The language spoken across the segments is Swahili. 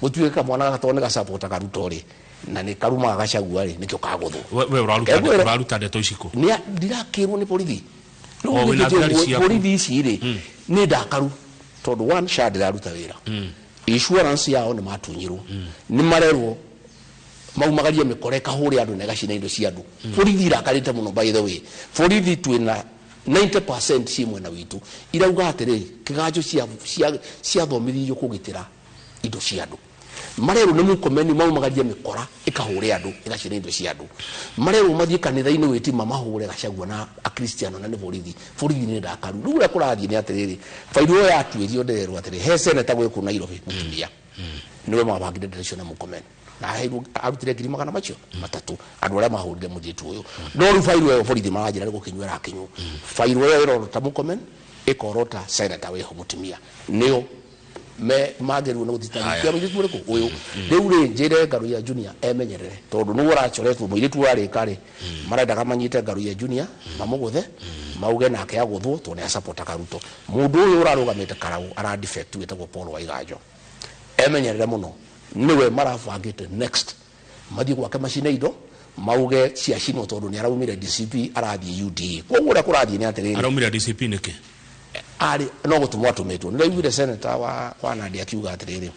Mutuika mwana gatone ga support Ruto ri na ni karuma gacagua ri nikyo kaguthu we uraruta ndeto iciko ni ndirakirwo ni borithi no borithi ici ri ni ndakaru tondu one shard iraruta wira insurance yao ni matunyirwo ni marerwo maumagaria mikoreka huri andu nega cina indo cia andu borithi irakarite muno by the way borithi twina 90% cimwe na witu irauga atiri kiganjo cia thomithio kugitira indo cia andu marero ni mukomeni maumagaria mikora ikahore andu igacina indo cia andu marero mathie kanitha-ini witima mahure gacagua na akristiano na ni borithi ni ndakaru riu ria kurathie ni atiriri fairo ya atwirio ndererwo atiri he seneta gwiku Nairobi mutumia niwe mabangire nderecio na mukomeni na heiru arutire ngiri magana macio matatu andu aria mahurire muthitu uyu no ru fairo ya borithi marajira ni gukinywera kinyu fairo ya irorota mukomeni ikorota seneta weho mutumia nio me mageru na gutitania bitu riko uyu riu ri njire ngaru ya junior emenyerere tondu nu urachoretwo muiritu ari kare marenda kamanyite ngaru ya junior mamuguthe mauge nake aguthwo to ne support Ruto mundu uyu urarugamite karau ara defect wetagwo Paul Waigajo emenyerere muno niwe marafangite next mathie gwake macine indo mauge cia cino tondu ni araumire DCP arathie UD koguo ria kurathie ni atiriri araumire DCP niki ari no gutumwa tumetwo ni wire senator wa Nandi akiuga atiriri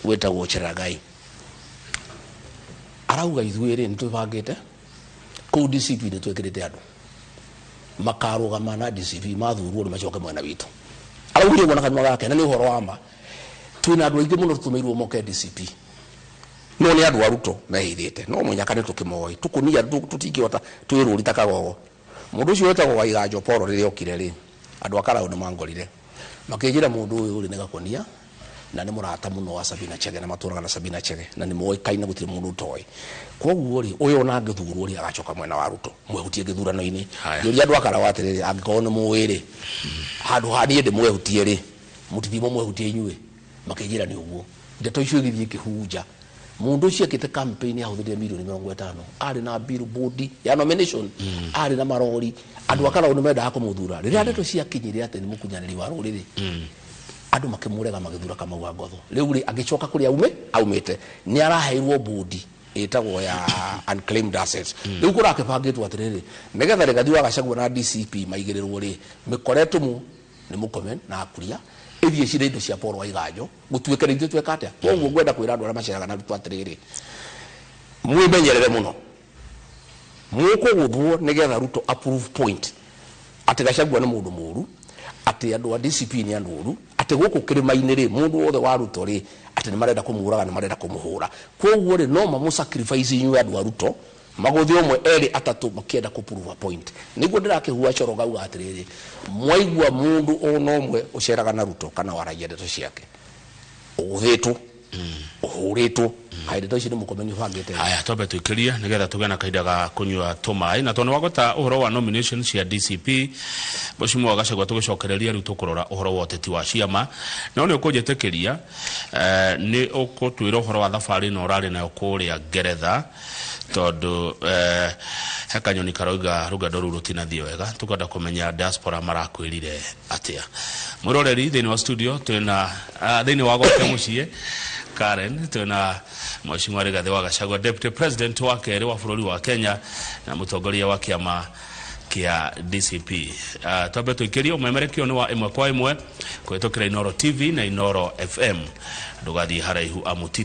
wetagwo Cheragai arauga ithuiri ni twibangite ku DCP ni twekirite andu makarugama na DCP mathurwo ni macoke mwena witu arauga ngona kanwa gake na ni uhoro wamba twina andu aingi muno tumeirwo moke DCP no ni andu Ruto mehithite no munyaka ni tukimoi tukunia tutingiota twirwo litakagogo mundu ucio wetagwo Waigajo Paul riria okire ri andu akara ndo mangorire makijira mundu uyu uri negakonia na ni murata muno wa Sabina Chege na maturaga na Sabina Chege na ni moy kaina gutire mundu toy koguo ri uyu ona ngithurwo ri agacoka mwena wa Ruto mwehutie githurano-ini yuri andu akara watiriri angikona muwiri handu hani ndi mwehutie ri mutithimo mwehutie inyue makijira ni uguo ndeto icio igithie kihunja mundu ucio akite campaign ya huthire milioni 50 ari na billboard ya nomination ari na marori andu akara ndo menda akumuthura riria ndeto cia kinyire ate ni mukunyaniri wa ruriri andu makimurega magithura kama wa ngotho riu ri agicoka kuri aumite ni araheirwo board etagwo ya unclaimed assets riu kurakibangitwo atiriri nigetha rigathio agacagwa na DCP maigirirwo ri mikoretu mu ni mukomen na akuria ithie cire indo cia Paul Waigajo gutuikere ithu twekate koguo gwenda kwira andu aria maceraga na Ruto atiriri mwimenyerere muno mukuguthwo nigetha Ruto approve point ati gacagwa ni mundu muru ati andu a DCP ni andu uru ati guku kirima-ini ri mundu wothe wa Ruto ri ati ni marenda kumuraga ni marenda kumuhura koguo ri no mamu sacrifice inyu andu a Ruto maguthi umwe eri atatu makienda kuprove point niguo ndirakihua coro gauga atiriri mwaigua mundu ono umwe uceraga na Ruto kana waragia ndeto ciake uguthitwo uhuritwo ndeto ici ni mukomeni bangite haya tobe tukiria nigetha tugena kaida ga kunywa tumai na tono wagota uhoro wa nominations cia DCP Mheshimiwa Wagacagua tugicokereria riu tukurora uhoro wa uteti wa ciama no ni ukujetekeria ni ukutwira uhoro wa thabari no rari na ukuria Ngeretha tondu hekanyoni karoiga rugendo ruru tinathie wega tukenda kumenya diaspora marakwirire atia muroreri thini wa studio twina thini wa goke mucie Karen tuna Mheshimiwa Rigathi Wagacagua Deputy President wa keri wa bururi wa Kenya na mutongoria wa kiama kia DCP tobe tuikirio mwemerekio ni wa imwe kwa imwe kwetokira Inoro TV na Inoro FM ndugathi haraihu amuti